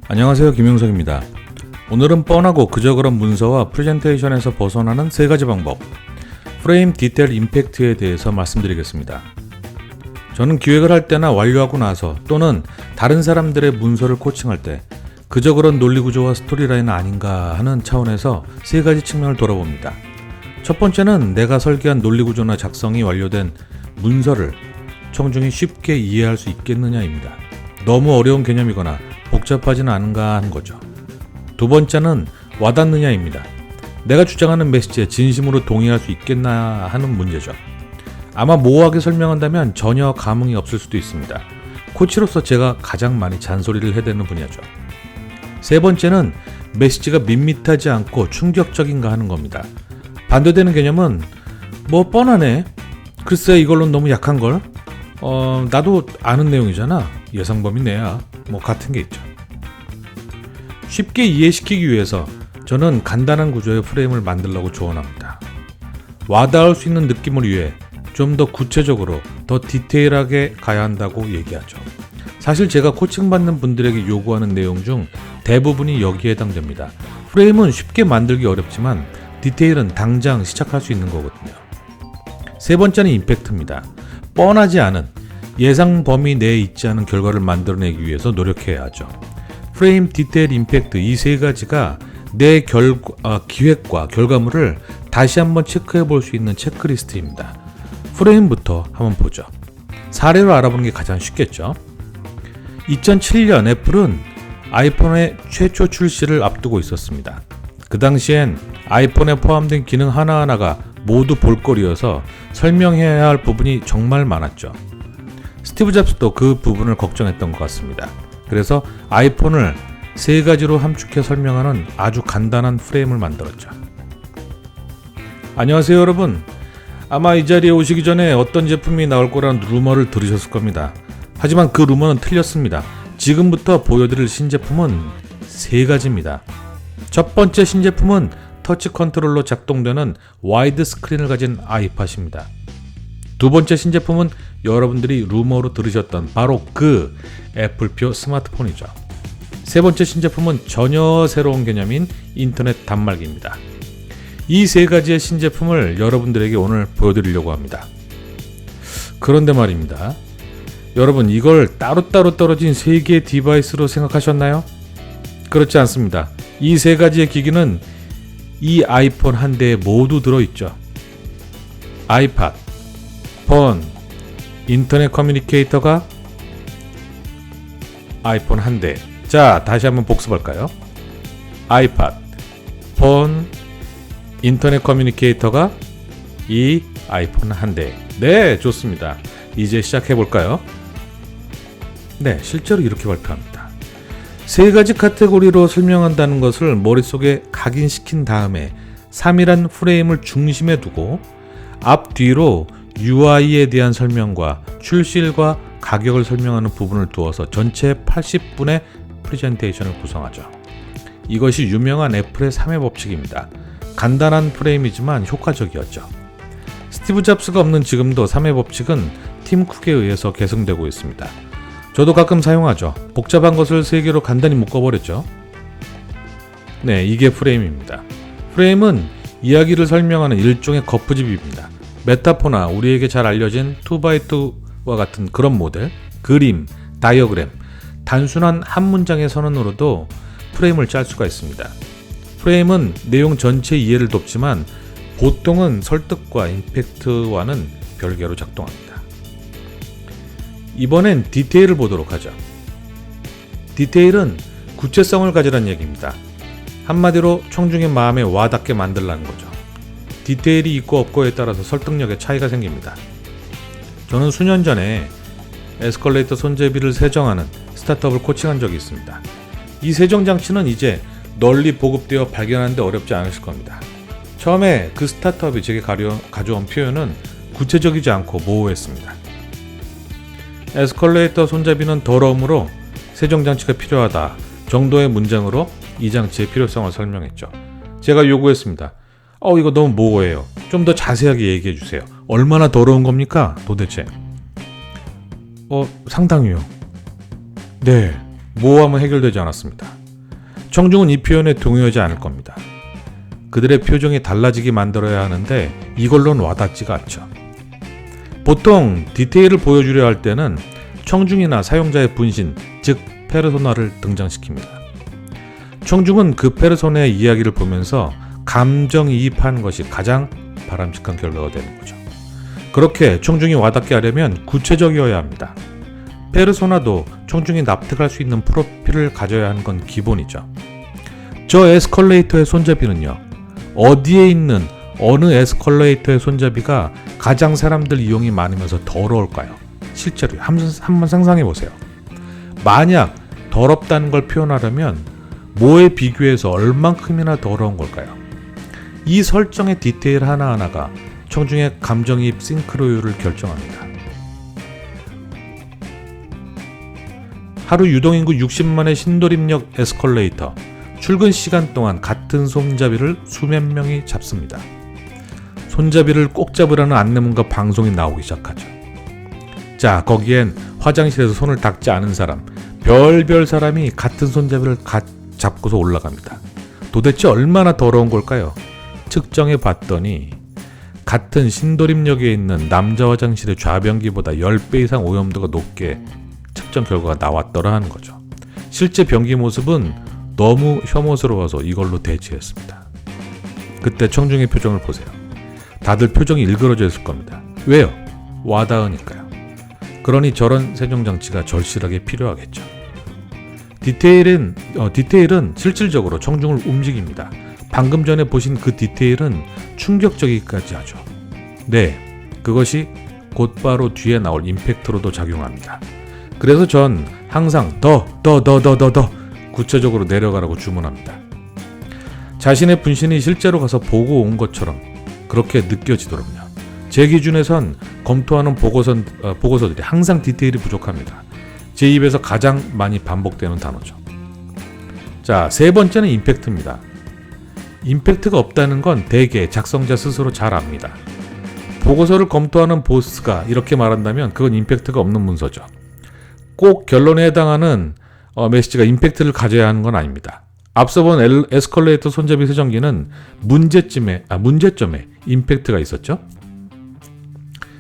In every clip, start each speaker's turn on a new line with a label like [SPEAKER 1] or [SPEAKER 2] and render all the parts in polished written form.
[SPEAKER 1] 안녕하세요, 김용석입니다. 오늘은 뻔하고 그저 그런 문서와 프레젠테이션에서 벗어나는 3가지 방법, 프레임 디테일 임팩트에 대해서 말씀드리겠습니다. 저는 기획을 할 때나 완료하고 나서 또는 다른 사람들의 문서를 코칭할 때 그저 그런 논리구조와 스토리라인 아닌가 하는 차원에서 3가지 측면을 돌아봅니다. 첫 번째는 내가 설계한 논리구조나 작성이 완료된 문서를 청중이 쉽게 이해할 수 있겠느냐입니다. 너무 어려운 개념이거나 복잡하지는 않은가 하는 거죠. 두 번째는 와닿느냐입니다. 내가 주장하는 메시지에 진심으로 동의할 수 있겠나 하는 문제죠. 아마 모호하게 설명한다면 전혀 감흥이 없을 수도 있습니다. 코치로서 제가 가장 많이 잔소리를 해대는 분야죠. 세 번째는 메시지가 밋밋하지 않고 충격적인가 하는 겁니다. 반대되는 개념은 뻔하네. 글쎄 이걸로는 너무 약한걸. 나도 아는 내용이잖아. 예상 범위 내야. 같은 게 있죠. 쉽게 이해시키기 위해서 저는 간단한 구조의 프레임을 만들려고 조언합니다. 와닿을 수 있는 느낌을 위해 좀 더 구체적으로, 더 디테일하게 가야 한다고 얘기하죠. 사실 제가 코칭받는 분들에게 요구하는 내용 중 대부분이 여기에 해당됩니다. 프레임은 쉽게 만들기 어렵지만 디테일은 당장 시작할 수 있는 거거든요. 세 번째는 임팩트입니다. 뻔하지 않은, 예상 범위 내에 있지 않은 결과를 만들어내기 위해서 노력해야 하죠. 프레임, 디테일, 임팩트 이 3가지가 내 기획과 결과물을 다시 한번 체크해 볼 수 있는 체크리스트입니다. 프레임부터 한번 보죠. 사례로 알아보는 게 가장 쉽겠죠. 2007년 애플은 아이폰의 최초 출시를 앞두고 있었습니다. 그 당시엔 아이폰에 포함된 기능 하나하나가 모두 볼거리여서 설명해야 할 부분이 정말 많았죠. 스티브 잡스도 그 부분을 걱정했던 것 같습니다. 그래서 아이폰을 3가지로 함축해 설명하는 아주 간단한 프레임을 만들었죠. 안녕하세요 여러분. 아마 이 자리에 오시기 전에 어떤 제품이 나올 거라는 루머를 들으셨을 겁니다. 하지만 그 루머는 틀렸습니다. 지금부터 보여드릴 신제품은 3가지입니다. 첫 번째 신제품은 터치 컨트롤러 작동되는 와이드 스크린을 가진 아이팟입니다. 두 번째 신제품은 여러분들이 루머로 들으셨던 바로 그 애플표 스마트폰이죠. 세 번째 신제품은 전혀 새로운 개념인 인터넷 단말기입니다. 이 3가지의 신제품을 여러분들에게 오늘 보여드리려고 합니다. 그런데 말입니다. 여러분 이걸 따로따로 떨어진 3개의 디바이스로 생각하셨나요? 그렇지 않습니다. 이 3가지의 기기는 이 아이폰 한 대에 모두 들어있죠. 아이팟, 폰, 인터넷 커뮤니케이터가 아이폰 한 대. 자, 다시 한번 복습할까요? 아이팟, 폰, 인터넷 커뮤니케이터가 이 아이폰 한 대. 네, 좋습니다. 이제 시작해볼까요? 네, 실제로 이렇게 발표합니다. 3가지 카테고리로 설명한다는 것을 머릿속에 각인시킨 다음에 3이란 프레임을 중심에 두고 앞뒤로 UI에 대한 설명과 출시일과 가격을 설명하는 부분을 두어서 전체 80분의 프레젠테이션을 구성하죠. 이것이 유명한 애플의 3의 법칙입니다. 간단한 프레임이지만 효과적이었죠. 스티브 잡스가 없는 지금도 3의 법칙은 팀 쿡에 의해서 계승되고 있습니다. 저도 가끔 사용하죠. 복잡한 것을 3개로 간단히 묶어버렸죠. 네, 이게 프레임입니다. 프레임은 이야기를 설명하는 일종의 거푸집입니다. 메타포나 우리에게 잘 알려진 2x2와 같은 그런 모델, 그림, 다이어그램, 단순한 한 문장의 선언으로도 프레임을 짤 수가 있습니다. 프레임은 내용 전체 이해를 돕지만 보통은 설득과 임팩트와는 별개로 작동합니다. 이번엔 디테일을 보도록 하죠. 디테일은 구체성을 가지라는 얘기입니다. 한마디로 청중의 마음에 와닿게 만들라는 거죠. 디테일이 있고 없고에 따라서 설득력에 차이가 생깁니다. 저는 수년 전에 에스컬레이터 손잡이를 세정하는 스타트업을 코칭한 적이 있습니다. 이 세정 장치는 이제 널리 보급되어 발견하는데 어렵지 않으실 겁니다. 처음에 그 스타트업이 제게 가져온 표현은 구체적이지 않고 모호했습니다. 에스컬레이터 손잡이는 더러움으로 세정 장치가 필요하다 정도의 문장으로 이 장치의 필요성을 설명했죠. 제가 요구했습니다. 이거 너무 모호해요. 좀 더 자세하게 얘기해 주세요. 얼마나 더러운 겁니까? 도대체. 상당히요. 네. 모호함은 해결되지 않았습니다. 청중은 이 표현에 동의하지 않을 겁니다. 그들의 표정이 달라지게 만들어야 하는데 이걸로는 와닿지가 않죠. 보통 디테일을 보여주려 할 때는 청중이나 사용자의 분신, 즉 페르소나를 등장시킵니다. 청중은 그 페르소나의 이야기를 보면서 감정이입하는 것이 가장 바람직한 결과가 되는 거죠. 그렇게 청중이 와닿게 하려면 구체적이어야 합니다. 페르소나도 청중이 납득할 수 있는 프로필을 가져야 하는 건 기본이죠. 저 에스컬레이터의 손잡이는요, 어디에 있는 어느 에스컬레이터의 손잡이가 가장 사람들 이용이 많으면서 더러울까요? 실제로 한번 상상해 보세요. 만약 더럽다는 걸 표현하려면 뭐에 비교해서 얼만큼이나 더러운 걸까요? 이 설정의 디테일 하나하나가 청중의 감정이입 싱크로율을 결정합니다. 하루 유동인구 60만의 신도림역 에스컬레이터, 출근 시간 동안 같은 손잡이를 수백 명이 잡습니다. 손잡이를 꼭 잡으라는 안내문과 방송이 나오기 시작하죠. 자, 거기엔 화장실에서 손을 닦지 않은 사람, 별별 사람이 같은 손잡이를 잡고서 올라갑니다. 도대체 얼마나 더러운 걸까요? 측정해 봤더니 같은 신도림역에 있는 남자 화장실의 좌변기보다 10배 이상 오염도가 높게 측정 결과가 나왔더라 하는 거죠. 실제 변기 모습은 너무 혐오스러워서 이걸로 대체했습니다. 그때 청중의 표정을 보세요. 다들 표정이 일그러져 있을 겁니다. 왜요? 와닿으니까요. 그러니 저런 세정장치가 절실하게 필요하겠죠. 디테일은 실질적으로 청중을 움직입니다. 방금 전에 보신 그 디테일은 충격적이기까지 하죠. 네, 그것이 곧바로 뒤에 나올 임팩트로도 작용합니다. 그래서 전 항상 더 구체적으로 내려가라고 주문합니다. 자신의 분신이 실제로 가서 보고 온 것처럼 그렇게 느껴지도록요. 제 기준에선 검토하는 보고서들이 항상 디테일이 부족합니다. 제 입에서 가장 많이 반복되는 단어죠. 자, 세 번째는 임팩트입니다. 임팩트가 없다는 건 대개 작성자 스스로 잘 압니다. 보고서를 검토하는 보스가 이렇게 말한다면 그건 임팩트가 없는 문서죠. 꼭 결론에 해당하는 메시지가 임팩트를 가져야 하는 건 아닙니다. 앞서 본 에스컬레이터 손잡이 세정기는 문제점에 임팩트가 있었죠.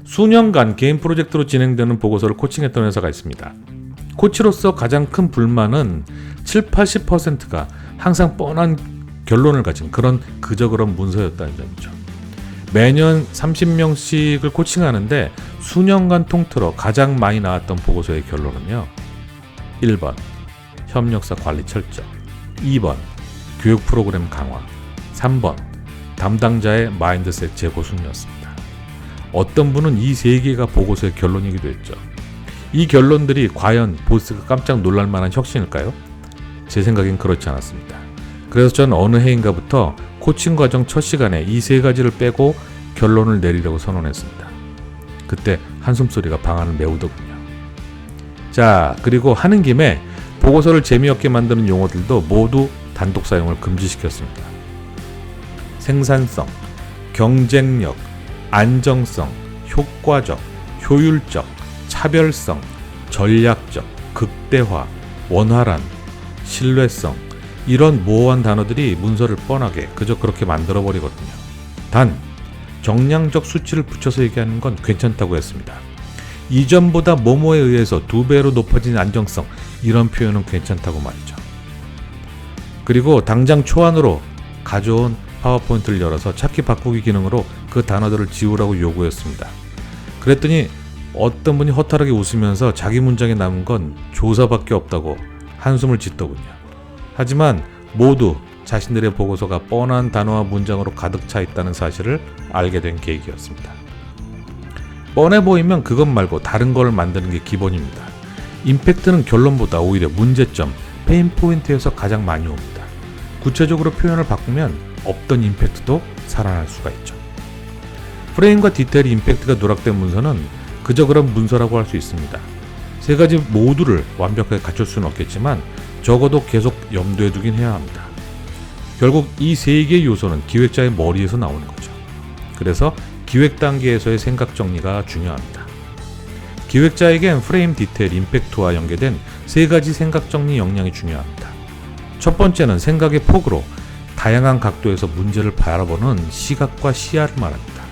[SPEAKER 1] 수년간 개인 프로젝트로 진행되는 보고서를 코칭했던 회사가 있습니다. 코치로서 가장 큰 불만은 70-80%가 항상 뻔한 결론을 가진 그런 문서였다는 점이죠. 매년 30명씩을 코칭하는데 수년간 통틀어 가장 많이 나왔던 보고서의 결론은요. 1번 협력사 관리 철저, 2번 교육 프로그램 강화, 3번 담당자의 마인드셋 제고 숙련이었습니다. 어떤 분은 이 세 개가 보고서의 결론이기도 했죠. 이 결론들이 과연 보스가 깜짝 놀랄 만한 혁신일까요? 제 생각엔 그렇지 않았습니다. 그래서 전 어느 해인가부터 코칭 과정 첫 시간에 이 세 가지를 빼고 결론을 내리려고 선언했습니다. 그때 한숨소리가 방안을 메우더군요. 자, 그리고 하는 김에 보고서를 재미없게 만드는 용어들도 모두 단독 사용을 금지시켰습니다. 생산성, 경쟁력, 안정성, 효과적, 효율적, 차별성, 전략적, 극대화, 원활한, 신뢰성, 이런 모호한 단어들이 문서를 뻔하게 그저 그렇게 만들어버리거든요. 단, 정량적 수치를 붙여서 얘기하는 건 괜찮다고 했습니다. 이전보다 뭐뭐에 의해서 2배로 높아진 안정성, 이런 표현은 괜찮다고 말이죠. 그리고 당장 초안으로 가져온 파워포인트를 열어서 찾기 바꾸기 기능으로 그 단어들을 지우라고 요구했습니다. 그랬더니 어떤 분이 허탈하게 웃으면서 자기 문장에 남은 건 조사밖에 없다고 한숨을 짓더군요. 하지만 모두 자신들의 보고서가 뻔한 단어와 문장으로 가득 차 있다는 사실을 알게 된 계기였습니다. 뻔해 보이면 그것 말고 다른 걸 만드는 게 기본입니다. 임팩트는 결론보다 오히려 문제점, 페인 포인트에서 가장 많이 옵니다. 구체적으로 표현을 바꾸면 없던 임팩트도 살아날 수가 있죠. 프레임과 디테일의 임팩트가 누락된 문서는 그저 그런 문서라고 할 수 있습니다. 세 가지 모두를 완벽하게 갖출 수는 없겠지만 적어도 계속 염두에 두긴 해야 합니다. 결국 이 세 개의 요소는 기획자의 머리에서 나오는 거죠. 그래서 기획 단계에서의 생각 정리가 중요합니다. 기획자에겐 프레임 디테일 임팩트와 연계된 세 가지 생각 정리 역량이 중요합니다. 첫 번째는 생각의 폭으로 다양한 각도에서 문제를 바라보는 시각과 시야를 말합니다.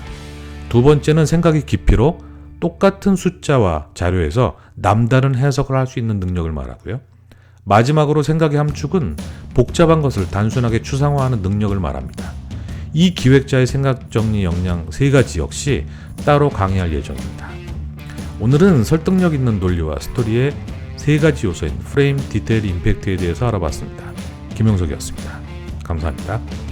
[SPEAKER 1] 두 번째는 생각의 깊이로 똑같은 숫자와 자료에서 남다른 해석을 할 수 있는 능력을 말하고요. 마지막으로 생각의 함축은 복잡한 것을 단순하게 추상화하는 능력을 말합니다. 이 기획자의 생각 정리 역량 세 가지 역시 따로 강의할 예정입니다. 오늘은 설득력 있는 논리와 스토리의 세 가지 요소인 프레임, 디테일, 임팩트에 대해서 알아봤습니다. 김영석이었습니다. 감사합니다.